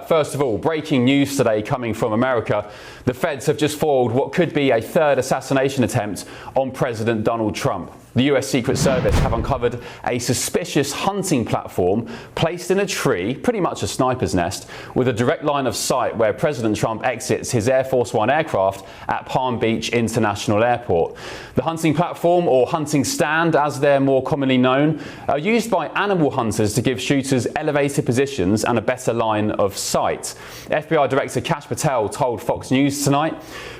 First of all, breaking news today coming from America. The feds have just foiled what could be a third assassination attempt on President Donald Trump. The US Secret Service have uncovered a suspicious hunting platform placed in a tree, pretty much a sniper's nest, with a direct line of sight where President Trump exits his Air Force One aircraft at Palm Beach International Airport. The hunting platform, or hunting stand as they're more commonly known, are used by animal hunters to give shooters elevated positions and a better line of sight. FBI Director Kash Patel told Fox News tonight,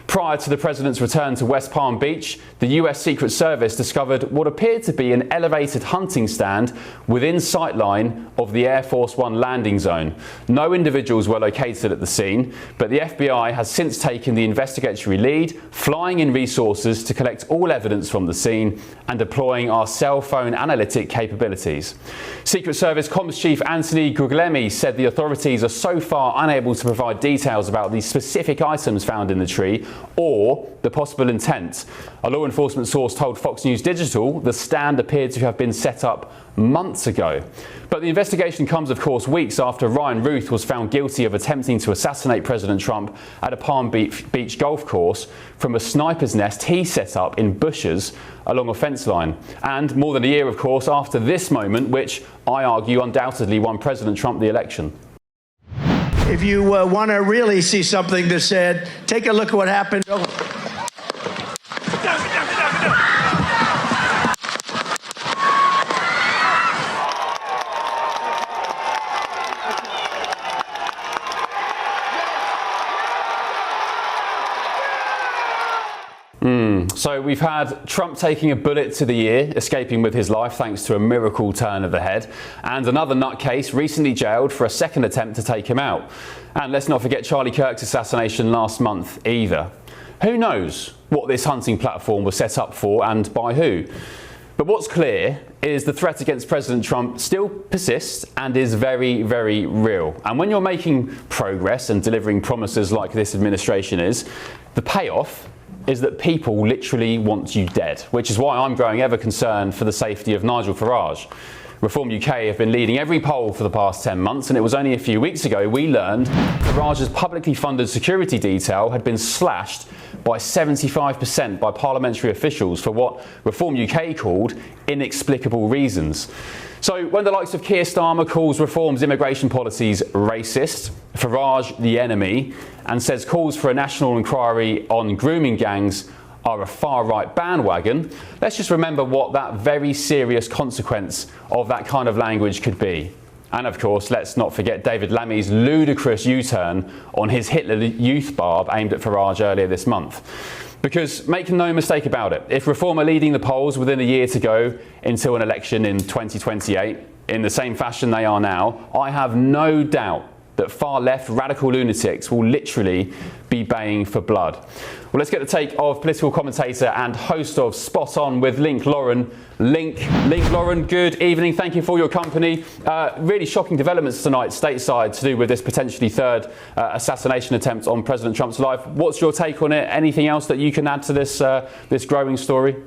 prior to the president's return to West Palm Beach, the US Secret Service discovered what appeared to be an elevated hunting stand within sightline of the Air Force One landing zone. No individuals were located at the scene, but the FBI has since taken the investigatory lead, flying in resources to collect all evidence from the scene and deploying our cell phone analytic capabilities. Secret Service Comms Chief Anthony Guglielmi said the authorities are so far unable to provide details about the specific items found in the tree or the possible intent. A law enforcement source told Fox News Digital the stand appeared to have been set up months ago. But the investigation comes, of course, weeks after Ryan Ruth was found guilty of attempting to assassinate President Trump at a Palm Beach golf course from a sniper's nest he set up in bushes along a fence line. And more than a year, of course, after this moment, which I argue undoubtedly won President Trump the election. If you want to really see something that's said, take a look at what happened. So we've had Trump taking a bullet to the ear, escaping with his life thanks to a miracle turn of the head, and another nutcase recently jailed for a second attempt to take him out. And let's not forget Charlie Kirk's assassination last month either. Who knows what this hunting platform was set up for and by who? But what's clear is the threat against President Trump still persists and is very, very real. And when you're making progress and delivering promises like this administration is, the payoff is that people literally want you dead, which is why I'm growing ever concerned for the safety of Nigel Farage. Reform UK have been leading every poll for the past 10 months, and it was only a few weeks ago we learned Farage's publicly funded security detail had been slashed by 75% by parliamentary officials for what Reform UK called inexplicable reasons. So when the likes of Keir Starmer calls Reform's immigration policies racist, Farage the enemy, and says calls for a national inquiry on grooming gangs are a far-right bandwagon, let's just remember what that very serious consequence of that kind of language could be. And of course, let's not forget David Lammy's ludicrous U-turn on his Hitler Youth barb aimed at Farage earlier this month. Because make no mistake about it, if Reform are leading the polls within a year to go until an election in 2028, in the same fashion they are now, I have no doubt that far-left radical lunatics will literally be baying for blood. Well, let's get the take of political commentator and host of Spot On with Link Lauren. Link Lauren, good evening. Thank you for your company. Really shocking developments tonight stateside to do with this potentially third assassination attempt on President Trump's life. What's your take on it? Anything else that you can add to this growing story?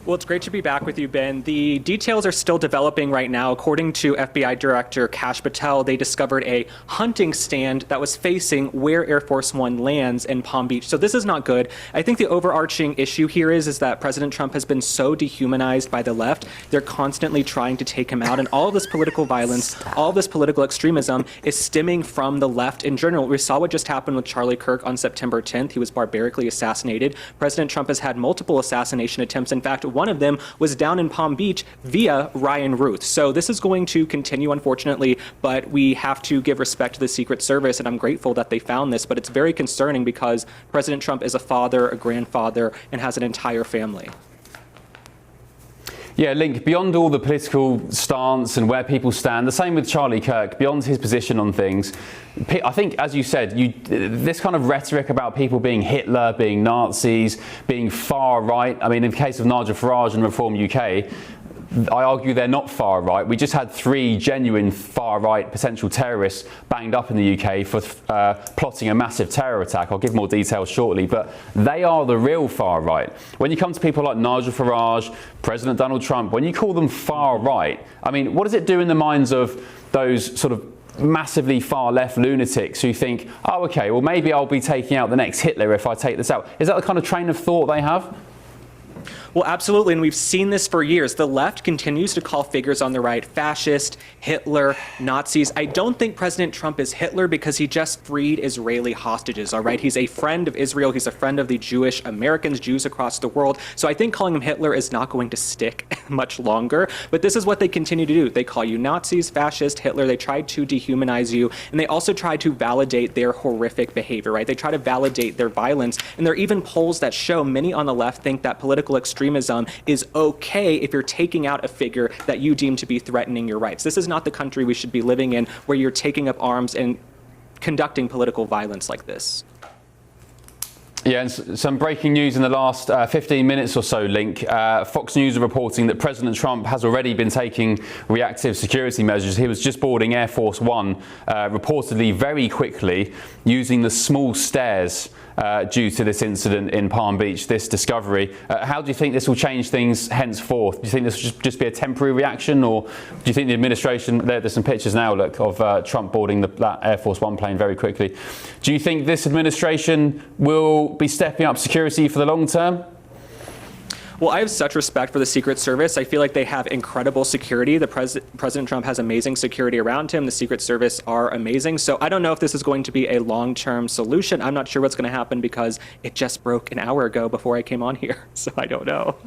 Well, it's great to be back with you, Ben. The details are still developing right now. According to FBI Director Kash Patel, they discovered a hunting stand that was facing where Air Force One lands in Palm Beach. So this is not good. I think the overarching issue here is that President Trump has been so dehumanized by the left. They're constantly trying to take him out. And all of this political violence, all of this political extremism is stemming from the left in general. We saw what just happened with Charlie Kirk on September 10th. He was barbarically assassinated. President Trump has had multiple assassination attempts. In fact, one of them was down in Palm Beach via Ryan Ruth. So this is going to continue, unfortunately, but we have to give respect to the Secret Service, and I'm grateful that they found this, but it's very concerning because President Trump is a father, a grandfather, and has an entire family. Yeah, Link, beyond all the political stance and where people stand, the same with Charlie Kirk, beyond his position on things, I think, as you said, this kind of rhetoric about people being Hitler, being Nazis, being far right, I mean, in the case of Nigel Farage and Reform UK, I argue they're not far right. We just had 3 genuine far right potential terrorists banged up in the UK for plotting a massive terror attack. I'll give more details shortly, but they are the real far right. When you come to people like Nigel Farage, President Donald Trump, when you call them far right, I mean, what does it do in the minds of those sort of massively far left lunatics who think, oh, okay, well, maybe I'll be taking out the next Hitler if I take this out. Is that the kind of train of thought they have? Well, absolutely, and we've seen this for years. The left continues to call figures on the right fascist, Hitler, Nazis. I don't think President Trump is Hitler because he just freed Israeli hostages, all right? He's a friend of Israel. He's a friend of the Jewish Americans, Jews across the world. So I think calling him Hitler is not going to stick much longer. But this is what they continue to do. They call you Nazis, fascist, Hitler. They try to dehumanize you, and they also try to validate their horrific behavior, right? They try to validate their violence. And there are even polls that show many on the left think that political extremism is okay if you're taking out a figure that you deem to be threatening your rights. This is not the country we should be living in, where you're taking up arms and conducting political violence like this. Yeah, and some breaking news in the last 15 minutes or so, Link. Fox News are reporting that President Trump has already been taking reactive security measures. He was just boarding Air Force One, reportedly very quickly, using the small stairs due to this incident in Palm Beach, this discovery. How do you think this will change things henceforth? Do you think this will just be a temporary reaction, or do you think the administration, there's some pictures now, look, of Trump boarding that Air Force One plane very quickly. Do you think this administration will be stepping up security for the long term? Well, I have such respect for the Secret Service. I feel like they have incredible security. President Trump has amazing security around him. The Secret Service are amazing. So I don't know if this is going to be a long-term solution. I'm not sure what's going to happen because it just broke an hour ago before I came on here. So I don't know.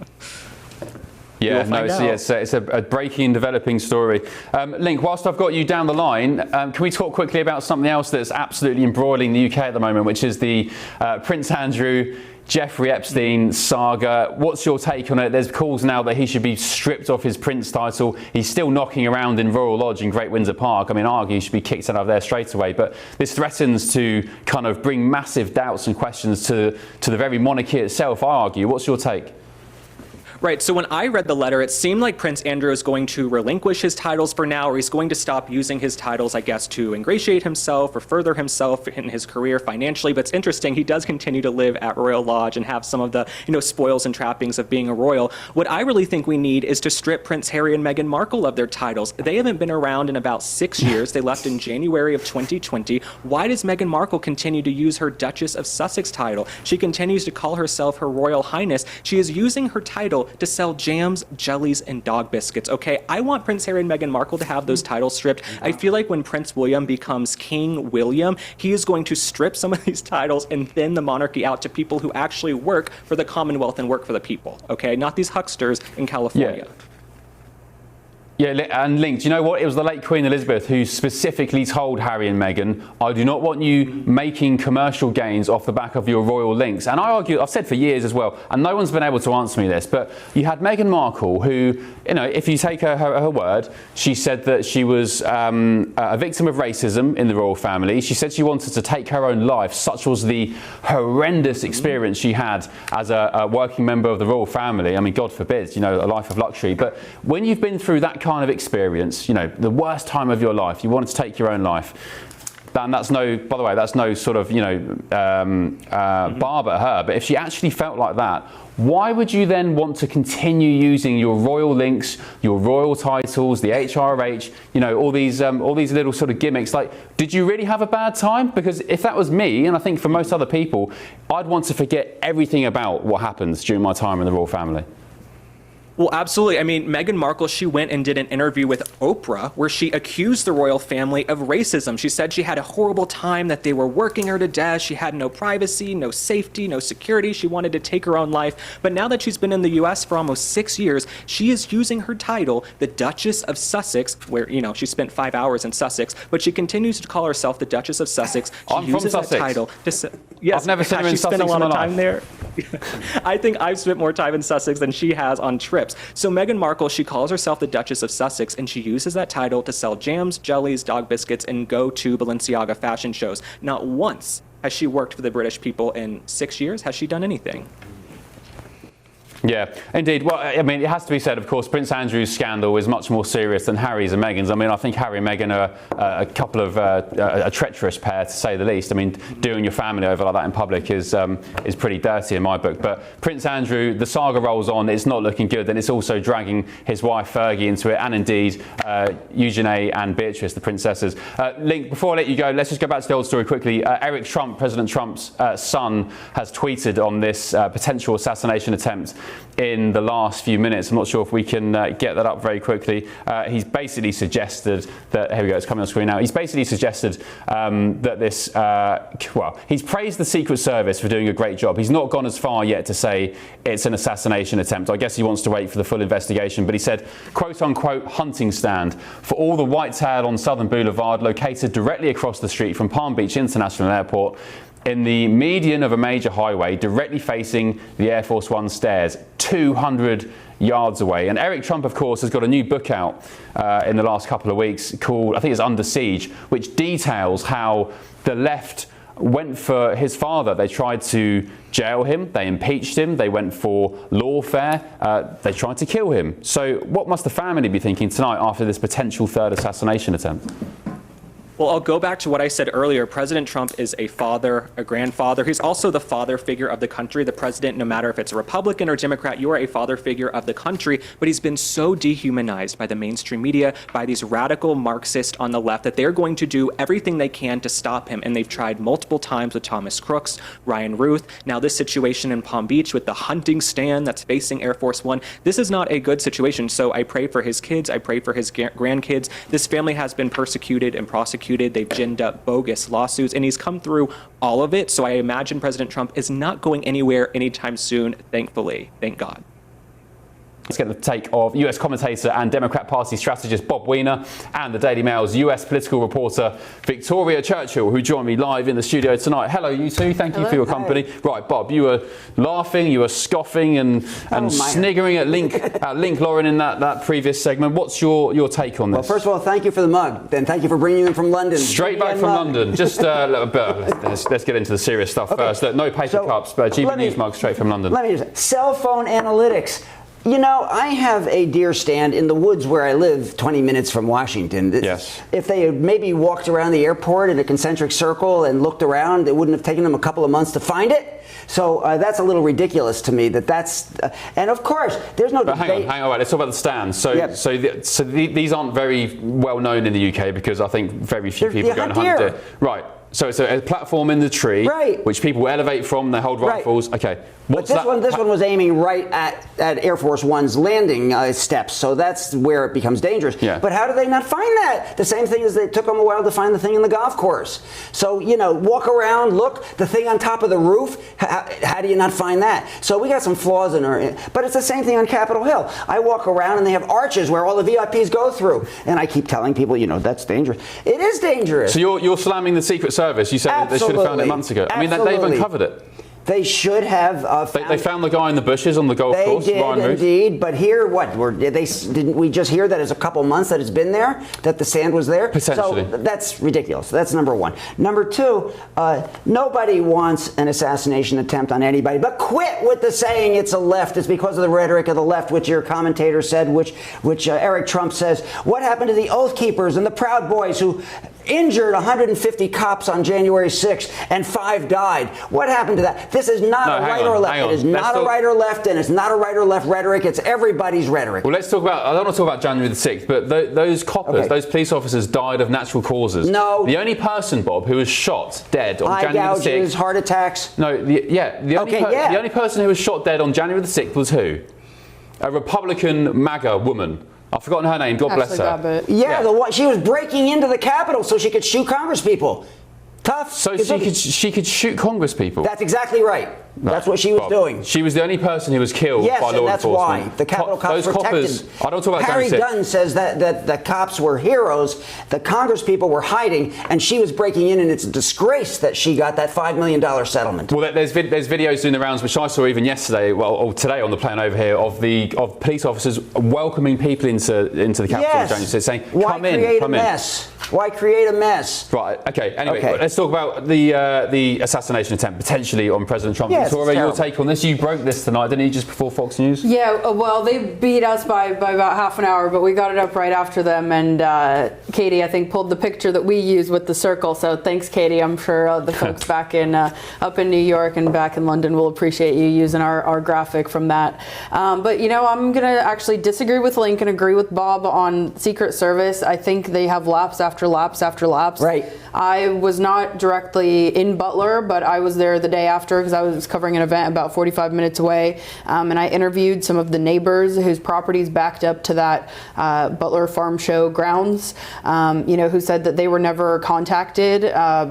Yeah, no, it's a breaking and developing story. Link, whilst I've got you down the line, can we talk quickly about something else that's absolutely embroiling the UK at the moment, which is the Prince Andrew, Jeffrey Epstein saga? What's your take on it? There's calls now that he should be stripped off his prince title. He's still knocking around in Royal Lodge in Great Windsor Park. I mean, argue he should be kicked out of there straight away. But this threatens to kind of bring massive doubts and questions to the very monarchy itself, I argue. What's your take? Right, so when I read the letter, it seemed like Prince Andrew is going to relinquish his titles for now, or he's going to stop using his titles, I guess, to ingratiate himself or further himself in his career financially. But it's interesting, he does continue to live at Royal Lodge and have some of the, spoils and trappings of being a royal. What I really think we need is to strip Prince Harry and Meghan Markle of their titles. They haven't been around in about 6 years. They left in January of 2020. Why does Meghan Markle continue to use her Duchess of Sussex title? She continues to call herself Her Royal Highness. She is using her title to sell jams, jellies, and dog biscuits, okay? I want Prince Harry and Meghan Markle to have those titles stripped. I feel like when Prince William becomes King William, he is going to strip some of these titles and thin the monarchy out to people who actually work for the Commonwealth and work for the people, okay? Not these hucksters in California. Yeah. Yeah, and Link, do you know what? It was the late Queen Elizabeth who specifically told Harry and Meghan, I do not want you making commercial gains off the back of your royal links. And I argue, I've said for years as well, and no one's been able to answer me this, but you had Meghan Markle who, if you take her word, she said that she was a victim of racism in the royal family. She said she wanted to take her own life. Such was the horrendous experience she had as a working member of the royal family. I mean, God forbid, a life of luxury. But when you've been through that kind of experience, the worst time of your life, you wanted to take your own life, and that's no sort of barb at her. But if she actually felt like that, why would you then want to continue using your royal links, your royal titles, the HRH, all these little sort of gimmicks? Like, did you really have a bad time? Because if that was me, and I think for most other people, I'd want to forget everything about what happens during my time in the royal family. Well, absolutely. I mean, Meghan Markle, she went and did an interview with Oprah where she accused the royal family of racism. She said she had a horrible time, that they were working her to death. She had no privacy, no safety, no security. She wanted to take her own life. But now that she's been in the U.S. for almost 6 years, she is using her title, the Duchess of Sussex, where, she spent 5 hours in Sussex, but she continues to call herself the Duchess of Sussex. I'm from Sussex. That title to yes, I've never seen her in Sussex spent a lot in my of time life. there. I think I've spent more time in Sussex than she has on trips. So Meghan Markle, she calls herself the Duchess of Sussex, and she uses that title to sell jams, jellies, dog biscuits, and go to Balenciaga fashion shows. Not once has she worked for the British people in 6 years. Has she done anything? Yeah, indeed. Well, I mean, it has to be said, of course, Prince Andrew's scandal is much more serious than Harry's and Meghan's. I mean, I think Harry and Meghan are a couple of a treacherous pair, to say the least. I mean, doing your family over like that in public is pretty dirty in my book. But Prince Andrew, the saga rolls on. It's not looking good, and it's also dragging his wife Fergie into it, and indeed Eugenie and Beatrice, the princesses. Link, before I let you go, let's just go back to the old story quickly. Eric Trump, President Trump's son, has tweeted on this potential assassination attempt in the last few minutes. I'm not sure if we can get that up very quickly. He's basically suggested that, here we go, it's coming on screen now. He's basically suggested that this, well, he's praised the Secret Service for doing a great job. He's not gone as far yet to say it's an assassination attempt. I guess he wants to wait for the full investigation, but he said, quote unquote, hunting stand for all the whitetail on Southern Boulevard, located directly across the street from Palm Beach International Airport, in the median of a major highway, directly facing the Air Force One stairs, 200 yards away. And Eric Trump, of course, has got a new book out in the last couple of weeks called, I think it's Under Siege, which details how the left went for his father. They tried to jail him, they impeached him, they went for lawfare, they tried to kill him. So what must the family be thinking tonight after this potential third assassination attempt? Well, I'll go back to what I said earlier. President Trump is a father, a grandfather. He's also the father figure of the country. The president, no matter if it's a Republican or Democrat, you are a father figure of the country. But he's been so dehumanized by the mainstream media, by these radical Marxists on the left, that they're going to do everything they can to stop him. And they've tried multiple times with Thomas Crooks, Ryan Ruth. Now this situation in Palm Beach with the hunting stand that's facing Air Force One. This is not a good situation. So I pray for his kids. I pray for his grandkids. This family has been persecuted and prosecuted. They've ginned up bogus lawsuits, and he's come through all of it. So I imagine President Trump is not going anywhere anytime soon, thankfully. Thank God. Let's get the take of US commentator and Democrat Party strategist Bob Weiner and the Daily Mail's US political reporter Victoria Churchill, who join me live in the studio tonight. Hello, you two. Thank you for your company. Hi. Right, Bob, you were laughing, you were scoffing and sniggering at Link Lauren in that previous segment. What's your take on this? Well, first of all, thank you for the mug, and thank you for bringing them from London. Straight back from London. Just let's get into the serious stuff first. No paper cups, but GBNews mug straight from London. Let me just cell phone analytics. You know, I have a deer stand in the woods where I live, 20 minutes from Washington. Yes. If they had maybe walked around the airport in a concentric circle and looked around, it wouldn't have taken them a couple of months to find it. So that's a little ridiculous to me. And of course, there's no debate. Hang on. Let's talk about the stands. So these aren't very well known in the UK because I think very few people go and hunt deer. Right. So it's a platform in the tree, right, which people elevate from. They hold rifles. Right. Okay. But this one was aiming right at Air Force One's landing steps, so that's where it becomes dangerous. Yeah. But how do they not find that? The same thing as it took them a while to find the thing in the golf course. So, you know, walk around, look, the thing on top of the roof, how do you not find that? So we got some flaws in our, but it's the same thing on Capitol Hill. I walk around and they have arches where all the VIPs go through, and I keep telling people, you know, that's dangerous. It is dangerous. So you're slamming the Secret Service. You said that they should have found it months ago. I mean, they've uncovered it. They should have found they found the guy in the bushes on the golf course. They did indeed, but here, didn't we just hear that it's a couple months that it's been there, that the sand was there? Potentially. So that's ridiculous. That's number one. Number two, nobody wants an assassination attempt on anybody, but quit with the saying it's a left. It's because of the rhetoric of the left, which your commentator said, which Eric Trump says. What happened to the Oath Keepers and the Proud Boys who injured 150 cops on January 6th and 5 died? What happened to that? This is not a right or left. It is not a right or left, and it's not a right or left rhetoric. It's everybody's rhetoric. Well, let's talk about, I don't want to talk about January the 6th, but those coppers, those police officers died of natural causes. No. The only person, Bob, who was shot dead on January the 6th. Heart attacks. No, the only person who was shot dead on January the 6th was who? A Republican MAGA woman. I've forgotten her name. God bless her. Yeah, she was breaking into the Capitol so she could shoot Congress people. Tough. So she could shoot Congress people. That's exactly right. That's what she was doing. She was the only person who was killed by law enforcement. Yes, and that's why the Capitol cops protected. Coppers, I don't talk about Harry Dunn says that the cops were heroes, the Congress people were hiding, and she was breaking in, and it's a disgrace that she got that $5 million settlement. Well, there's videos doing the rounds, which I saw even yesterday, or today on the plane over here, of police officers welcoming people into the Capitol, saying, "Come in, come in." Why create a mess? Right. Okay. Anyway, let's talk about the assassination attempt potentially on President Trump. Yes, Victoria, your take on this? You broke this tonight, didn't you? Just before Fox News. Yeah. Well, they beat us by about half an hour, but we got it up right after them. And Katie, I think, pulled the picture that we use with the circle. So thanks, Katie. I'm sure the folks back in up in New York and back in London will appreciate you using our graphic from that. But I'm going to actually disagree with Link and agree with Bob on Secret Service. I think they have lapse after lapse after lapse. Right. I was not directly in Butler, but I was there the day after because I was covering an event about 45 minutes away. And I interviewed some of the neighbors whose properties backed up to that Butler Farm Show grounds, who said that they were never contacted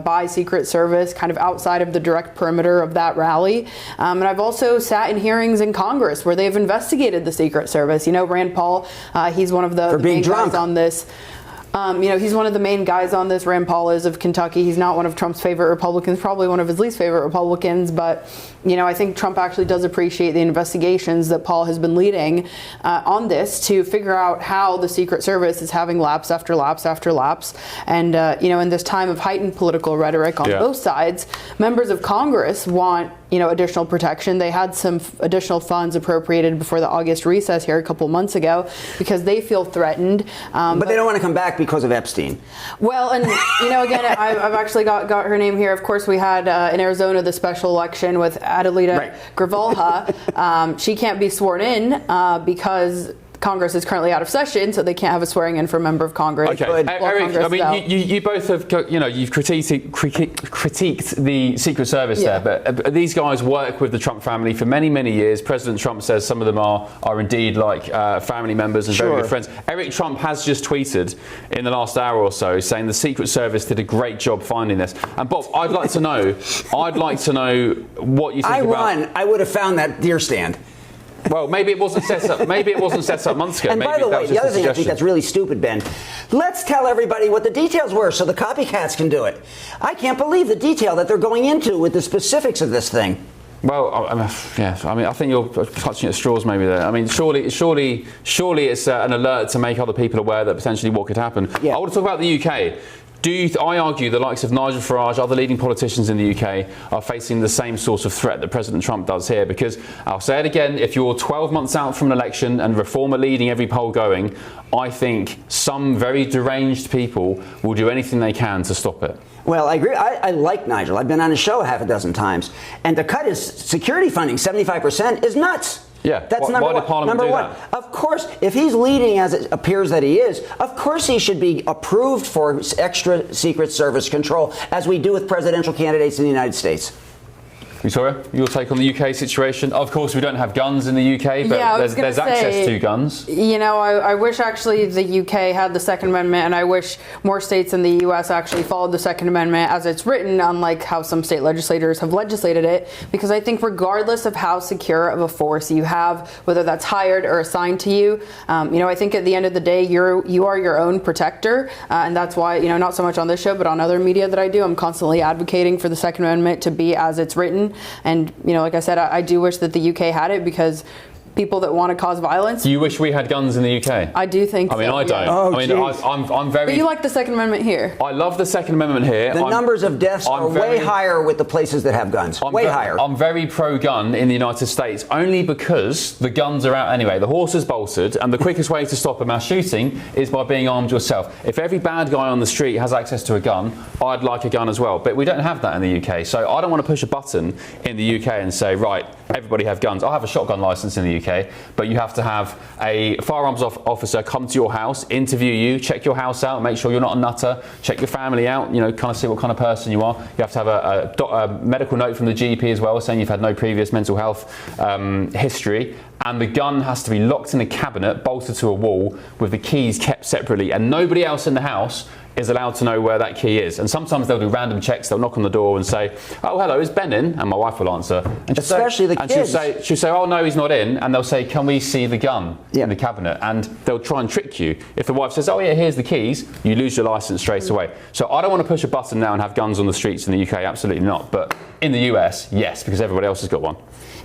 by Secret Service kind of outside of the direct perimeter of that rally. And I've also sat in hearings in Congress where they've investigated the Secret Service. Rand Paul, he's one of the main guys on this. He's one of the main guys on this. Rand Paul is of Kentucky. He's not one of Trump's favorite Republicans, probably one of his least favorite Republicans. But, I think Trump actually does appreciate the investigations that Paul has been leading on this to figure out how the Secret Service is having lapse after lapse after lapse. And, in this time of heightened political rhetoric on both sides, members of Congress want additional protection. They had some additional funds appropriated before the August recess here a couple months ago because they feel threatened. But they don't want to come back because of Epstein. Well, and again, I've actually got her name here. Of course, we had in Arizona the special election with Adelita Gravalha. She can't be sworn in because Congress is currently out of session, so they can't have a swearing in for a member of Congress. Okay, Eric, you both have, you've critiqued the Secret Service there, but these guys work with the Trump family for many, many years. President Trump says some of them are indeed like family members and very good friends. Eric Trump has just tweeted in the last hour or so saying the Secret Service did a great job finding this. And Bob, I'd like to know what you think I would have found that deer stand. Well, maybe it wasn't set up. Maybe it wasn't set up months ago. And maybe by the way, the other thing I think that's really stupid, Ben. Let's tell everybody what the details were so the copycats can do it. I can't believe the detail that they're going into with the specifics of this thing. Well, I think you're clutching at straws maybe there. I mean, surely it's an alert to make other people aware that potentially what could happen. Yeah. I want to talk about the UK. I argue the likes of Nigel Farage, other leading politicians in the UK, are facing the same sort of threat that President Trump does here? Because I'll say it again, if you're 12 months out from an election and Reform are leading every poll going, I think some very deranged people will do anything they can to stop it. Well, I agree. I like Nigel. I've been on his show half a dozen times. And to cut his security funding 75% is nuts. Yeah, that's number one. Of course, if he's leading as it appears that he is, of course he should be approved for extra Secret Service control, as we do with presidential candidates in the United States. Victoria, your take on the UK situation? Of course, we don't have guns in the UK, but there's access to guns. I wish actually the UK had the Second Amendment, and I wish more states in the US actually followed the Second Amendment as it's written, unlike how some state legislators have legislated it, because I think regardless of how secure of a force you have, whether that's hired or assigned to you, I think at the end of the day, you are your own protector, and that's why, not so much on this show, but on other media that I do, I'm constantly advocating for the Second Amendment to be as it's written. And, like I said, I do wish that the UK had it because people that want to cause violence. Do you wish we had guns in the UK? I do think so. I mean, I don't. Oh, I'm very... But you like the Second Amendment here? I love the Second Amendment here. The numbers of deaths are way higher with the places that have guns. Way higher. I'm very pro-gun in the United States, only because the guns are out anyway. The horse is bolted, and the quickest way to stop a mass shooting is by being armed yourself. If every bad guy on the street has access to a gun, I'd like a gun as well. But we don't have that in the UK. So I don't want to push a button in the UK and say, right, everybody have guns. I have a shotgun license in the UK, but you have to have a firearms officer come to your house, interview you, check your house out, make sure you're not a nutter, check your family out, kind of see what kind of person you are. You have to have a medical note from the GP as well, saying you've had no previous mental health history. And the gun has to be locked in a cabinet, bolted to a wall, with the keys kept separately, and nobody else in the house is allowed to know where that key is. And sometimes they'll do random checks. They'll knock on the door and say, "Oh, hello, is Ben in?" And my wife will answer. And especially the kids. She'll say, "Oh no, he's not in." And they'll say, "Can we see the gun in the cabinet?" And they'll try and trick you. If the wife says, "Oh yeah, here's the keys," you lose your license straight away. So I don't want to push a button now and have guns on the streets in the UK. Absolutely not. But in the US, yes, because everybody else has got one.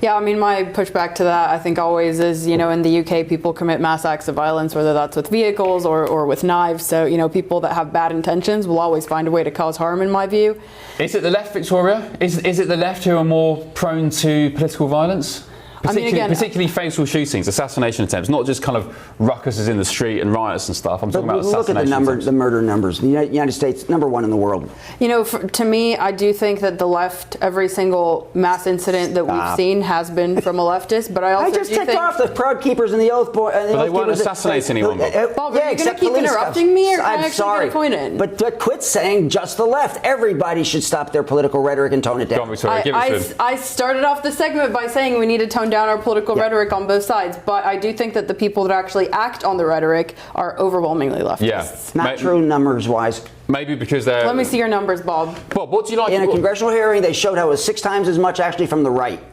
Yeah, I mean, my pushback to that, I think, always is, in the UK, people commit mass acts of violence, whether that's with vehicles or with knives. So, people that have bad bad intentions will always find a way to cause harm, in my view. Is it the left, Victoria? Is it the left who are more prone to political violence? Particularly fatal shootings, assassination attempts, not just kind of ruckuses in the street and riots and stuff. I'm talking about assassination attempts. Look at the murder numbers. The United States, #1 in the world. You know, to me, I do think that the left, every single mass incident that we've seen has been from a leftist, but I also just ticked off the Proud Keepers and the Oath Boys. But they weren't assassinating anyone. Bob, are you going to keep interrupting me, or can I actually get a point in? But quit saying just the left. Everybody should stop their political rhetoric and tone it down. Go on, Victoria, give it to him. I started off the segment by saying we need to tone down our political rhetoric on both sides, but I do think that the people that actually act on the rhetoric are overwhelmingly leftists. Yeah. Not true numbers-wise. Maybe because they're... Let me see your numbers, Bob. Bob, what do you like... In a congressional hearing, they showed how it was 6 times as much actually from the right.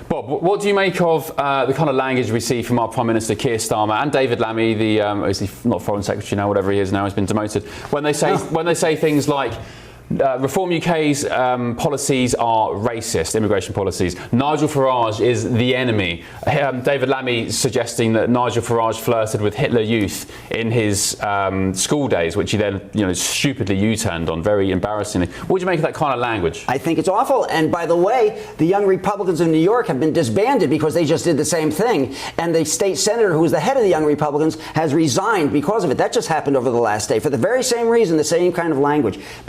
Bob, what do you make of the kind of language we see from our Prime Minister Keir Starmer and David Lammy, the is he not Foreign Secretary now, whatever he is now, has been demoted, when they say things like Reform UK's policies are racist, immigration policies. Nigel Farage is the enemy. David Lammy suggesting that Nigel Farage flirted with Hitler Youth in his school days, which he then, stupidly U-turned on, very embarrassingly. What do you make of that kind of language? I think it's awful. And by the way, the Young Republicans in New York have been disbanded because they just did the same thing. And the state senator who was the head of the Young Republicans has resigned because of it. That just happened over the last day for the very same reason, the same kind of language.